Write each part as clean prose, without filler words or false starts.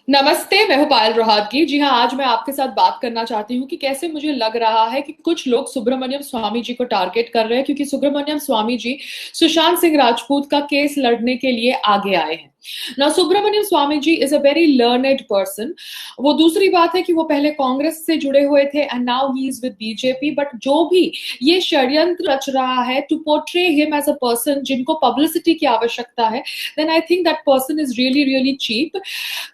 नमस्ते, मैं हूँ पायल रोहतगी। जी हाँ, आज मैं आपके साथ बात करना चाहती हूँ कि कैसे मुझे लग रहा है कि कुछ लोग सुब्रमण्यम स्वामी जी को टारगेट कर रहे हैं, क्योंकि सुब्रमण्यम स्वामी जी सुशांत सिंह राजपूत का केस लड़ने के लिए आगे आए हैं। ना Subramanian Swamy ji is a very learned person. वो दूसरी बात है कि वो पहले कांग्रेस से जुड़े हुए थे and now he is with BJP. But जो भी ये षड्यंत्र रच रहा है to portray him as a person जिनको पब्लिसिटी की आवश्यकता है, then I think that person is really really cheap.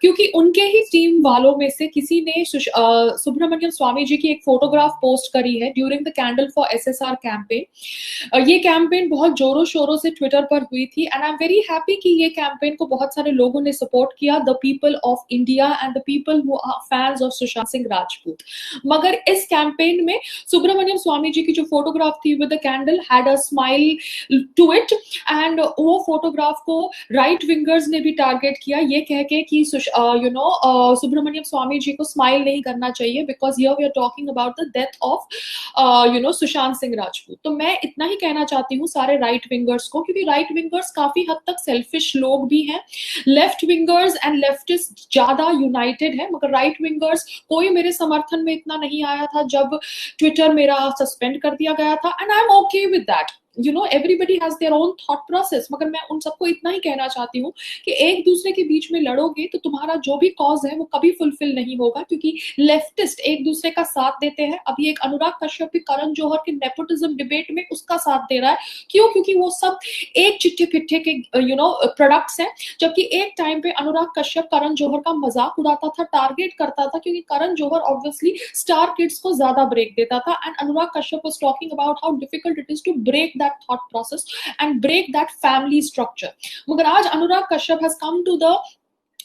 क्योंकि उनके ही टीम वालों में से किसी ने सुब्रमण्यम स्वामी जी की एक फोटोग्राफ पोस्ट करी है during the candle for SSR campaign. ये कैंपेन बहुत जोरों शोरों से ट्विटर पर हुई थी and I am very happy कि ये कैंपेन को बहुत सारे लोगों ने सपोर्ट किया, the people of India and the people who are fans of Sushant Singh Rajput. मगर इस कैंपेन में सुब्रमण्यम स्वामी जी की जो फोटोग्राफ थी with the candle had a smile to it, and वो फोटोग्राफ को राइट विंगर्स ने भी टारगेट किया, ये कह के कि सुब्रमण्यम स्वामी जी को स्माइल नहीं करना चाहिए because here we are talking about the death of Sushant Singh Rajput. तो मैं इतना ही कहना चाहती हूँ सारे राइट विंगर्स को, क्योंकि राइट विंगर्स काफी हद तक सेल्फिश लोग भी हैं। लेफ्ट विंगर्स एंड लेफ्टिस्ट ज्यादा यूनाइटेड है, मगर राइट विंगर्स कोई मेरे समर्थन में इतना नहीं आया था जब ट्विटर मेरा सस्पेंड कर दिया गया था, and I am okay with that. Everybody has their own thought process. मगर मैं उन सबको इतना ही कहना चाहती हूँ कि एक दूसरे के बीच में लड़ोगे तो तुम्हारा जो भी कॉज है वो कभी फुलफिल नहीं होगा, क्योंकि लेफ्टिस्ट एक दूसरे का साथ देते हैं। अभी एक अनुराग कश्यप भी करण जौहर के नेपोटिज्म डिबेट में उसका साथ दे रहा है। क्यों? क्योंकि वो सब एक चिट्ठे पिट्ठे के प्रोडक्ट्स हैं। जबकि एक टाइम पे अनुराग कश्यप करण जौहर का मजाक उड़ाता था, टारगेट करता था, क्योंकि Karan Johar obviously star kids को ज्यादा ब्रेक देता था, and Anurag Kashyap was talking about how difficult it is to break that thought process and break that family structure. मगर आज Anurag Kashyap has come to the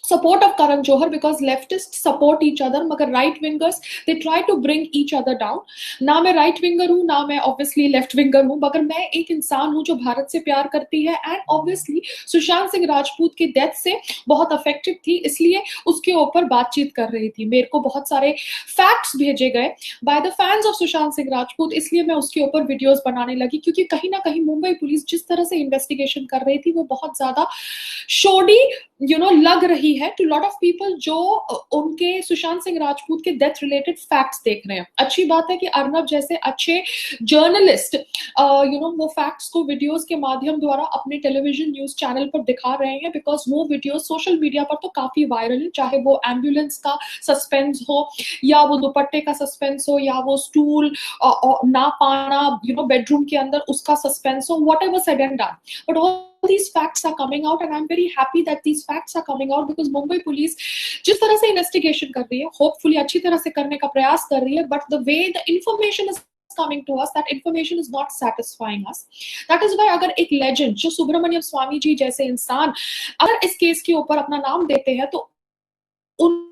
support of Karan Johar because leftists support each other, मगर right wingers they try to bring each other down. ना मैं right winger हूँ, ना मैं obviously left winger हूँ, मगर मैं एक इंसान हूँ जो भारत से प्यार करती है and obviously सुशांत सिंह राजपूत की डेथ से बहुत अफेक्टेड थी, इसलिए उसके ऊपर बातचीत कर रही थी। मेरे को बहुत सारे फैक्ट्स भेजे गए by the fans of Sushant Singh Rajput, इसलिए मैं उसके ऊपर वीडियोस बनाने लगी, क्योंकि कहीं ना कहीं मुंबई पुलिस जिस तरह से इन्वेस्टिगेशन कर रही थी वो बहुत ज्यादा शोडी लग रही है टू लॉट ऑफ पीपल जो उनके सुशांत सिंह राजपूत के डेथ रिलेटेड फैक्ट्स देख रहे हैं। अच्छी बात है कि अर्नब जैसे अच्छे जर्नलिस्ट वो फैक्ट्स को वीडियोस के माध्यम द्वारा अपने टेलीविजन न्यूज चैनल पर दिखा रहे हैं, बिकॉज वो वीडियो सोशल मीडिया पर तो काफी वायरल है, चाहे वो एम्बुलेंस का सस्पेंस हो, या वो दुपट्टे का सस्पेंस हो, या वो स्टूल ना पाना बेडरूम के अंदर उसका सस्पेंस हो, what ever said and done, but all these facts are coming out and I'm very happy that these facts are coming out because Mumbai police जिस तरह से इन्वेस्टिगेशन कर रही है, होपफुली अच्छी तरह से करने का प्रयास कर रही है, but the way the information is coming to us, that information is not satisfying us. That is why अगर एक लेजेंड जो सुब्रमण्यम स्वामी जी जैसे इंसान अगर इस केस के ऊपर अपना नाम देते हैं तो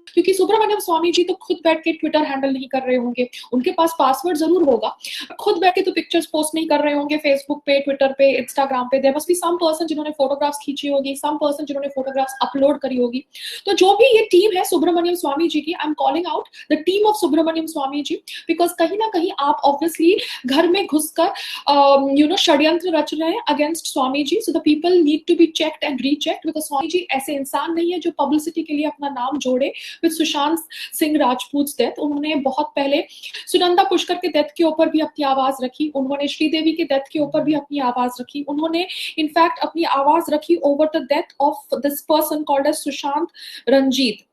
क्योंकि सुब्रमण्यम स्वामी जी तो खुद बैठ के ट्विटर हैंडल नहीं कर रहे होंगे, उनके पास पासवर्ड जरूर होगा, खुद बैठ के तो पिक्चर्स पोस्ट नहीं कर रहे होंगे फेसबुक पे, ट्विटर पे, इंस्टाग्राम पे। There must be some person जिन्होंने फोटोग्राफ्स खींची होगी, सम पर्सन जिन्होंने फोटोग्राफ्स अपलोड करी होगी। तो जो भी ये टीम है सुब्रमण्यम स्वामी जी की, I am calling out the team of Subramanian Swamy ji, because कहीं ना कहीं आप ऑब्वियसली घर में घुसकर षड्यंत्र रच रहे हैं against Swamy ji. So the people need to be checked and rechecked, because Swamy ji ऐसे इंसान नहीं है जो पब्लिसिटी के लिए अपना नाम जोड़े विद सुशांत सिंह राजपूत डेथ। उन्होंने बहुत पहले सुनंदा पुष्कर के डेथ के ऊपर भी अपनी आवाज रखी, उन्होंने श्रीदेवी के डेथ के ऊपर भी अपनी आवाज रखी, उन्होंने इनफैक्ट अपनी आवाज रखी over the death of this person called as Sushant Ranjit.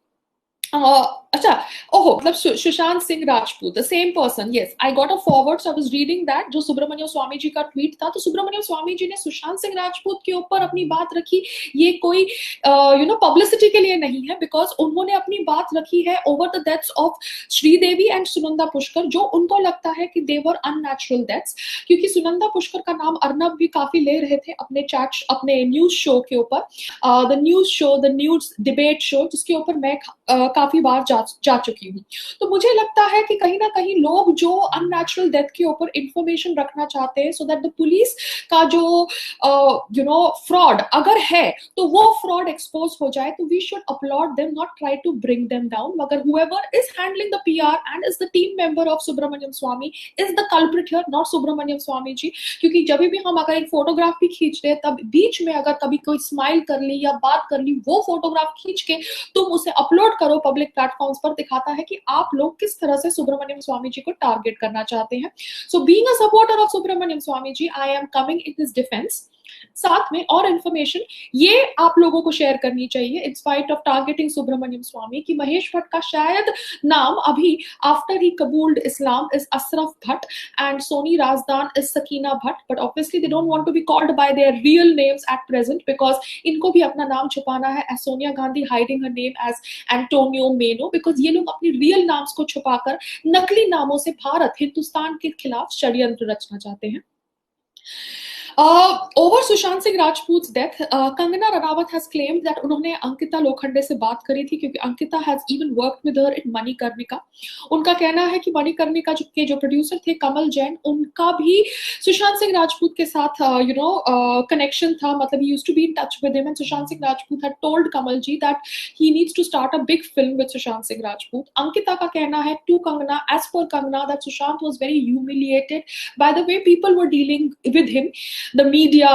अच्छा, ओहो, मतलब Sushant Singh Rajput, the same person. Yes, I got a forward, so I was reading that, जो सुब्रमण्यम स्वामी जी का ट्वीट था। तो सुब्रमण्यम स्वामी जी ने सुशांत सिंह राजपूत के ऊपर अपनी बात रखी, ये कोई पब्लिसिटी के लिए नहीं है, बिकॉज उन्होंने अपनी बात रखी है over the deaths of Sridevi and Sunanda Pushkar, जो उनको लगता है कि दे वर अननेचुरल डेथ्स। क्योंकि सुनंदा पुष्कर का नाम अर्नब भी काफी ले रहे थे अपने चैट, अपने न्यूज शो के ऊपर, द न्यूज डिबेट शो, जिसके ऊपर मैं काफी बार जा चुकी हूँ। तो मुझे लगता है कि कहीं ना कहीं लोग जो अननेचुरल डेथ के ऊपर इंफॉर्मेशन रखना चाहते हैं, सो दैट द पुलिस का जो फ्रॉड अगर है तो वो फ्रॉड एक्सपोज हो जाए, तो we should upload them, not try to bring them down. मगर whoever is handling the PR and is the team member of Subramaniam Swamy is the culprit here, not Subramaniam Swamy जी। क्योंकि जब भी हम अगर एक फोटोग्राफ भी खींच रहे हैं, तब बीच में अगर कभी कोई स्माइल कर ली या बात कर ली, वो फोटोग्राफ खींच के तुम उसे अपलोड करो पब्लिक प्लेटफॉर्म्स पर, दिखाता है कि आप लोग किस तरह से सुब्रमण्यम स्वामी जी को टारगेट करना चाहते हैं। So being a supporter of Subramanian Swamy ji, I am coming in his defence. साथ में और इन्फॉर्मेशन ये आप लोगों को शेयर करनी चाहिए in spite of targeting Subramanian Swamy, कि महेश भट्ट का शायद नाम अभी आफ्टर ही कबूल्ड Islam is Ashraf Bhatt and Soni Razdan is Sakina Bhatt, but obviously they don't want to be called by their real names at present, because इनको भी अपना नाम छुपाना है, as Sonia Gandhi hiding her name as Antonio Maino, because ये लोग अपने रियल नाम्स को छुपाकर नकली नामों से भारत हिंदुस्तान के खिलाफ षड्यंत्र रचना चाहते हैं। Over Sushant Singh Rajput's death, Kangana Ranaut has claimed that उन्होंने अंकिता लोखंडे से बात करी थी, क्योंकि Ankita has even worked with her in Manikarnika. उनका कहना है कि मणिकर्णिका के जो प्रोड्यूसर थे कमल जैन, उनका भी सुशांत सिंह राजपूत के साथ कनेक्शन था, मतलब he used to be in touch with him, and Sushant Singh Rajput had told Kamal ji that he needs to start a big film with Sushant Singh Rajput. Ankita का कहना है to Kangana, as per Kangana, that Sushant was very humiliated by the way people were dealing with him, the media,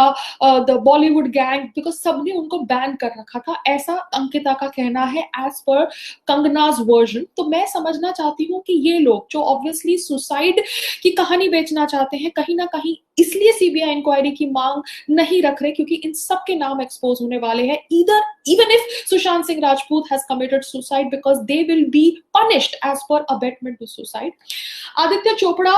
the Bollywood gang, because सबने उनको ban कर रखा था, ऐसा अंकिता का कहना है एज पर कंगनाज वर्जन। तो मैं समझना चाहती हूँ कि ये लोग जो ऑब्वियसली सुसाइड की कहानी बेचना चाहते हैं, कहीं ना कहीं इसलिए सीबीआई इंक्वायरी की मांग नहीं रख रहे, क्योंकि इन सब के नाम एक्सपोज होने वाले हैं, either even if Sushant Singh Rajput has committed suicide, because they will be punished as per abetment to suicide. Aditya Chopra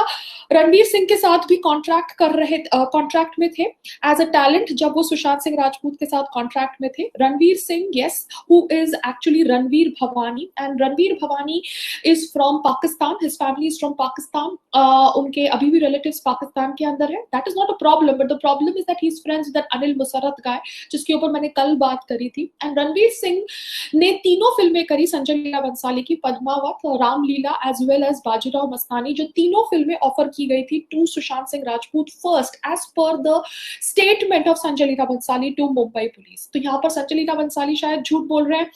Ranveer Singh के साथ भी कॉन्ट्रैक्ट में थे एज अ टैलेंट, जब वो सुशांत सिंह राजपूत के साथ कॉन्ट्रैक्ट में थे। Ranveer Singh, yes, who is actually Ranveer Bhavnani, and Ranveer Bhavnani is from Pakistan, his family is from Pakistan, उनके अभी भी रिलेटिव्स पाकिस्तान के अंदर है। That is not a problem, but the problem is that he is friends with Anil Musarrat guy, जिसके ऊपर मैंने कल बात करी थी। एंड रणवीर सिंह ने 3 फिल्में करी संजय लीला बंसाली की, Padmaavat, Ramleela as well as Bajirao Mastani, जो 3 फिल्में ऑफर की गई थी to Sushant Singh Rajput first as per the statement of Sanjay Leela Bhansali to Mumbai police. तो यहाँ पर संजय लीला बंसाली शायद झूठ बोल रहे हैं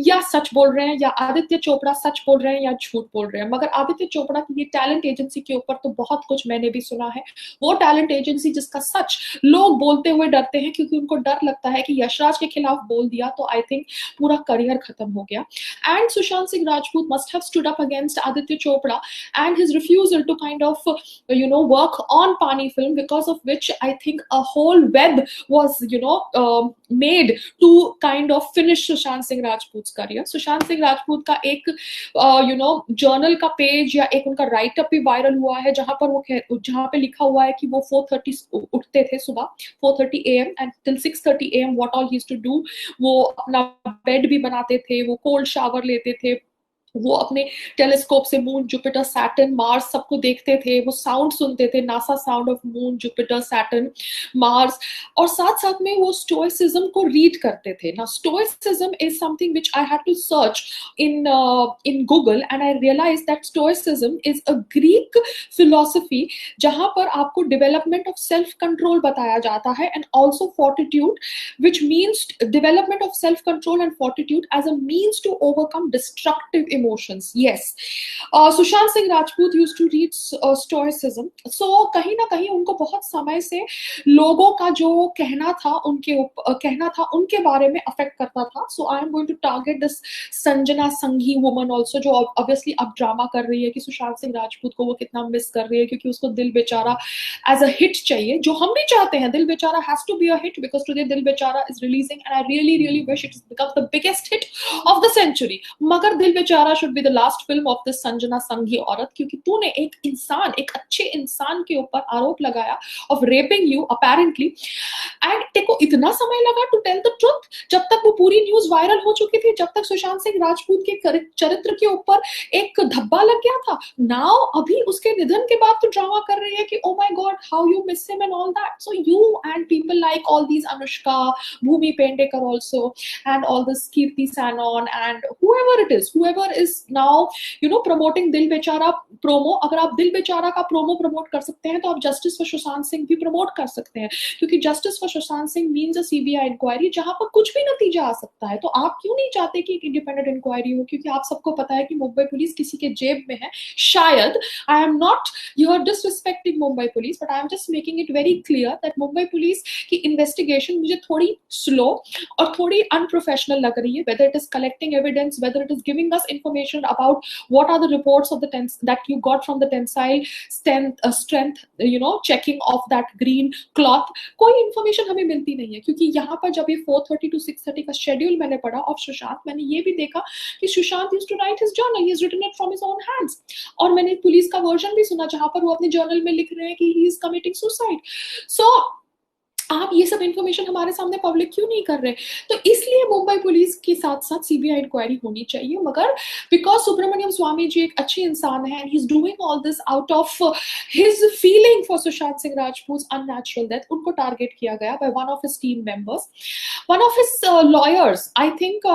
या सच बोल रहे हैं, या आदित्य चोपड़ा सच बोल रहे हैं या झूठ बोल रहे हैं। मगर आदित्य चोपड़ा की ये टैलेंट एजेंसी के ऊपर तो बहुत कुछ मैंने भी सुना है, वो टैलेंट एजेंसी जिसका सच लोग बोलते हुए डरते हैं, क्योंकि उनको डर लगता है कि यशराज के खिलाफ बोल दिया तो आई थिंक पूरा करियर खत्म हो गया। And Sushant Singh Rajput must have stood up against Aditya Chopra and his refusal to kind of work on Pani film, because of which I think a whole web was made to kind of finish Sushant Singh Rajput's career. Sushant Singh Rajput का एक journal का page या एक उनका right up भी viral हुआ है, जहां पे लिखा हुआ है कि वो 4:30 उठते थे सुबह, 4:30 AM and till 6:30 AM what all he used to do. वो अपना बेड भी बनाते थे, वो कोल्ड शावर लेते थे, वो अपने टेलीस्कोप से मून, जुपिटर, सैटर्न, मार्स सबको देखते थे, वो साउंड सुनते थे, NASA sound of moon, Jupiter, Saturn, Mars, और साथ साथ में वो स्टोइसिज्म को रीड करते थे। ना stoicism is something which I had to search in Google and I realise that stoicism is a Greek philosophy, जहां पर आपको डेवलपमेंट ऑफ सेल्फ कंट्रोल बताया जाता है and also fortitude, which means development of self control and fortitude as a means to overcome destructive emotions. Yes, Sushant Singh Rajput used to read stoicism. So कहीं ना कहीं उनको बहुत समय से लोगों का जो कहना था उनके बारे में अफेक्ट करता था। So I am going to target this Sanjana Sanghi woman also, जो ऑब्वियसली अब ड्रामा कर रही है कि सुशांत सिंह राजपूत को वो कितना मिस कर रही है, क्योंकि उसको दिल बेचारा एज अ हिट चाहिए, जो हम भी चाहते हैं। Dil Bechara has to be a hit because today Dil Bechara is releasing and I really wish it becomes the biggest hit of the century. मगर Dil Bechara should be the last film of this Sanjana Sanghi औरत, क्योंकि तूने एक इंसान, एक अच्छे इंसान के ऊपर आरोप लगाया of rapping you apparently, and तेको इतना समय लगा टू टेल द ट्रुथ, जब तक वो पूरी न्यूज वायरल हो चुकी थी, जब तक सुशांत सिंह राजपूत के चरित्र के ऊपर एक धब्बा लग गया था। नाउ अभी उसके निधन के बाद तो ड्रामा कर रही है कि oh my God how you miss him and all that. So you and people like all these Anushka, Bhumi Pednekar also, and all this Kirti Sanon and whoever is now promoting दिल बेचारा प्रोमो, अगर आप दिल बेचारा का प्रोमो प्रमोट कर सकते हैं तो आप जस्टिस फॉर सुशांत सिंह भी प्रमोट कर सकते हैं, क्योंकि justice for Sushant Singh means a CBI inquiry जहां पर कुछ भी नतीजा आ सकता है। तो आप क्यों नहीं चाहते कि एक इंडिपेंडेंट इंक्वायरी हो, क्योंकि आप सबको पता है कि मुंबई पुलिस किसी के जेब में है शायद। I am not your disrespecting Mumbai police, but I am just making it very clear that Mumbai police की इन्वेस्टिगेशन मुझे थोड़ी स्लो और थोड़ी अनप्रोफेशनल लग रही है, whether it is collecting evidence, whether it is giving us information about what are the reports of the that you got from the tensile strength, checking of that green cloth, कोई information हमें मिलती नहीं है। क्योंकि यहाँ पर जब ये 4:30 to 6:30 का शेड्यूल मैंने पढ़ा ऑफ सुशांत, मैंने ये भी देखा कि Sushant used to write his journal, he has written it from his own hands, और मैंने पुलिस का वर्जन भी सुना जहां पर वो अपने जर्नल में लिख रहे हैं कि he is committing suicide। So आप ये सब इंफॉर्मेशन हमारे सामने पब्लिक क्यों नहीं कर रहे? तो इसलिए मुंबई पुलिस के साथ साथ सीबीआई इंक्वायरी होनी चाहिए, मगर बिकॉज सुब्रमण्यम स्वामी जी एक अच्छे इंसान है, he is doing all this out of his feeling for Sushant Singh Rajput unnatural death, उनको टारगेट किया गया by one of his team members, one of his lawyers. I think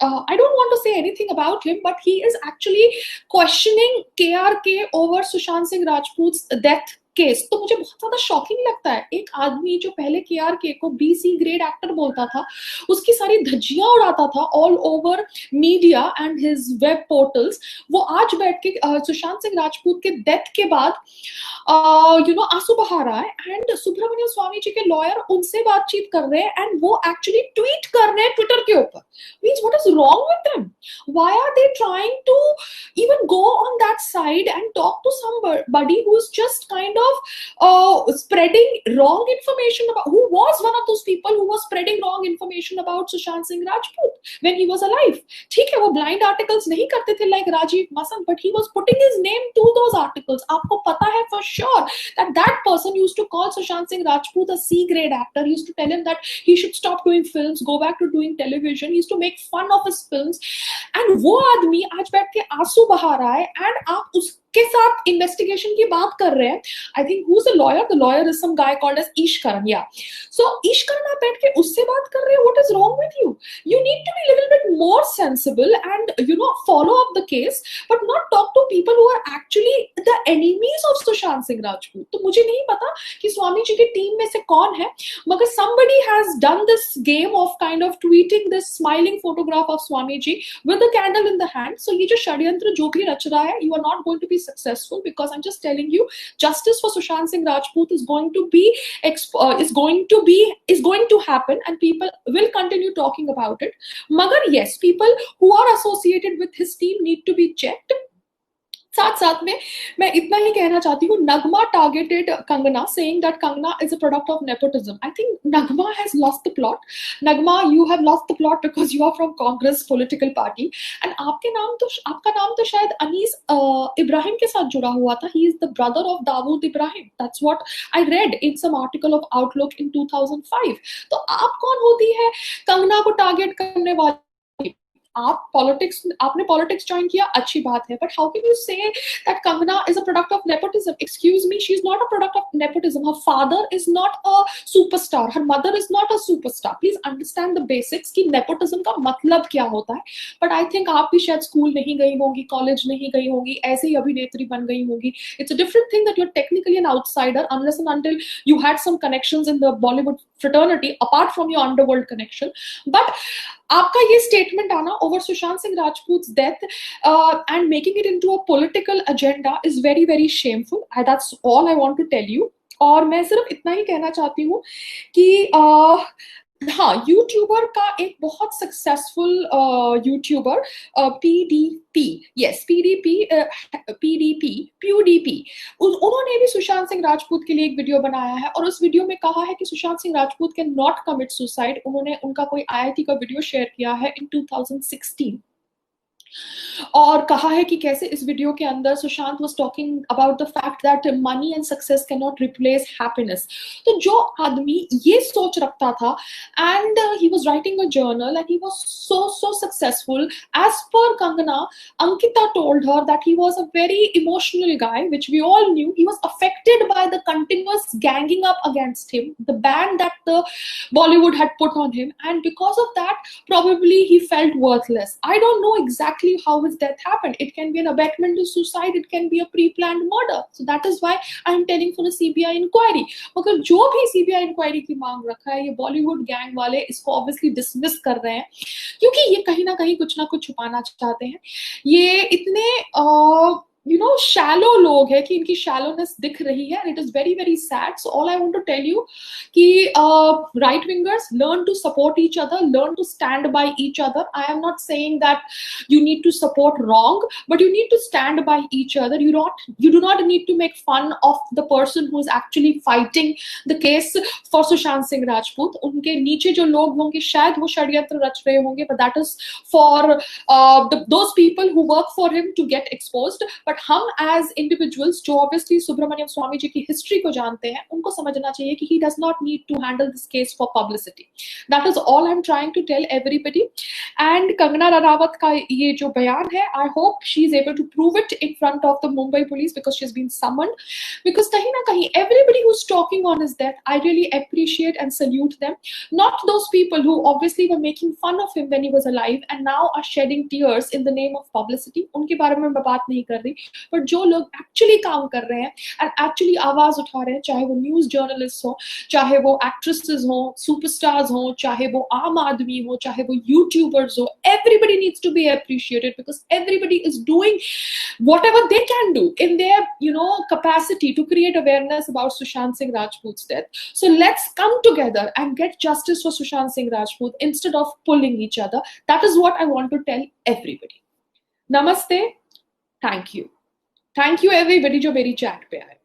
I don't want to say anything about him, but he is actually questioning KRK over Sushant Singh Rajput's death case. तो मुझे बहुत ज्यादा shocking लगता है, एक आदमी जो पहले KRK को BC ग्रेड एक्टर बोलता था, उसकी सारी धज्जियां उड़ाता था all over media and his web portals, वो आज बैठ के सुशांत सिंह राजपूत के डेथ के बाद आंसू बहा रहा है, एंड सुब्रमण्यम स्वामी जी के लॉयर उनसे बातचीत कर रहे हैं एंड वो एक्चुअली ट्वीट कर रहे हैं ट्विटर के ऊपर। Means what is wrong with them? Why are they trying to even go on that side and talk to somebody who's just kind of spreading wrong information about, who was one of those people who was spreading wrong information about Sushant Singh Rajput when he was alive। ठीक है, वो blind articles नहीं करते थे like Rajiv Masand, but he was putting his name to those articles। आपको पता है for sure that that person used to call Sushant Singh Rajput a C grade actor, he used to tell him that he should stop doing films, go back to doing television, he used to make fun of his films, and वो आदमी आज बैठ के आंसू बहा रहा है and आप उसके साथ इन्वेस्टिगेशन की बात कर रहे हैं। I think who is the lawyer? The lawyer is some guy called as Ishkaran. या सो ईशकरण आप बैठ के उससे बात कर रहे हैं, what is wrong with you? You need to be little bit more sensible and follow up the case, but not talk to people who are actually the enemies of Sushant Singh Rajput. तो मुझे नहीं पता कि स्वामी जी की टीम में से कौन है, मगर somebody has done this game of kind of tweeting this smiling photograph of Swami ji with a candle in the hand। So ये जो षड्यंत्र जो भी रच रहा है, you are not going to be successful, because I'm just telling you justice for Sushant Singh Rajput is going to happen and people will continue talking about it। मगर yes, people who are associated with his team need to be checked। साथ साथ में मैं इतना ही कहना चाहती हूँ, Nagma targeted Kangana saying that Kangana is a product of nepotism। I think Nagma has lost the plot। Nagma, you have lost the plot because you are from Congress political party and आपका नाम तो शायद अनीस इब्राहिम के साथ जुड़ा हुआ था। He is the brother of Dawood Ibrahim। That's what I read in some article of Outlook in 2005। तो आप कौन होती है कंगना को टारगेट करने वाली? आपने पॉलिटिक्स ज्वाइन किया, अच्छी बात है, but how can you say that Kangana is a product of nepotism? Excuse me, she is not a product of nepotism. Her father is not a superstar, her mother is not a superstar. Please understand the basics कि nepotism का मतलब क्या होता है। But I think आप भी शायद school नहीं गई होंगी, कॉलेज नहीं गई होंगी, ऐसे ही अभिनेत्री बन गई होंगी। It's a different thing that you are technically an outsider unless and until you had some connections in the Bollywood fraternity apart from your underworld connection। but आपका ये स्टेटमेंट आना over Sushant Singh Rajput's death and making it into a political agenda is very very shameful। that's all I want to tell you। और मैं सिर्फ इतना ही कहना चाहती हूँ कि हाँ, यूट्यूबर का एक बहुत successful YouTuber PDP, yes PDP, उन्होंने भी सुशांत सिंह राजपूत के लिए एक वीडियो बनाया है और उस वीडियो में कहा है कि Sushant Singh Rajput can not commit suicide. उन्होंने उनका कोई IIT का वीडियो शेयर किया है इन 2016। और कहा है कि कैसे इस वीडियो के अंदर Sushant was talking about the fact that money and success can not replace happiness. तो जो आदमी ये सोच रखता था, and he was writing a journal and he was so successful, as per Kangana, Ankita told her that he was a very emotional guy, which we all knew. He was affected by the continuous ganging up against him, the ban that the Bollywood had put on him, and because of that probably he felt worthless. I don't know exactly how his death happened. It can be an abetment to suicide, it can be a pre-planned murder. So that is why I am telling for a CBI inquiry. मगर जो भी CBI inquiry की मांग रखा है, ये Bollywood gang वाले इसको ऑब्वियसली डिसमिस कर रहे हैं, क्योंकि ये कहीं ना कुछ छुपाना चाहते हैं। ये इतने शैलो लोग हैं कि इनकी शैलोनेस दिख रही है, and it is very very sad. So all I want to tell you कि right wingers, learn to support each other, learn to stand by each other. I am not saying that you need to support wrong, but you need to stand by each other. You do not need to make fun of the person who is actually fighting the case for Sushant Singh Rajput. उनके नीचे जो लोग होंगे शायद वो षड्यंत्र रच रहे होंगे, but that is for those people who work for him to get exposed. But हम as individuals जो obviously सुब्रमण्यम स्वामी जी की हिस्ट्री को जानते हैं, उनको समझना चाहिए कि he does not need to handle this case for publicity. That is all I'm trying to tell everybody. And Kangana Ranaut का ये जो बयान है, I hope she is able to prove it in front of the Mumbai police because she has been summoned. Because कहीं ना कहीं everybody who's talking on his death, I really appreciate and salute them. Not those people who obviously were making fun of him when he was alive and now are shedding tears in the name of publicity. उनके बारे में मैं बात नहीं कर रही, but जो लोग actually काम कर रहे हैं and actually आवाज उठा रहे हैं, चाहे वो न्यूज जर्नलिस्ट हो, चाहे वो एक्ट्रेसेस हो, सुपरस्टार्स हो, चाहे वो आम आदमी हो, चाहे वो यूट्यूबर्स हो, everybody needs to be appreciated because everybody is doing whatever they can do in their capacity to create awareness about Sushant Singh Rajput's death. So let's come together and get justice for Sushant Singh Rajput instead of pulling each other. That is what I want to tell everybody. Namaste. Thank you everybody जो मेरी chat पे आए।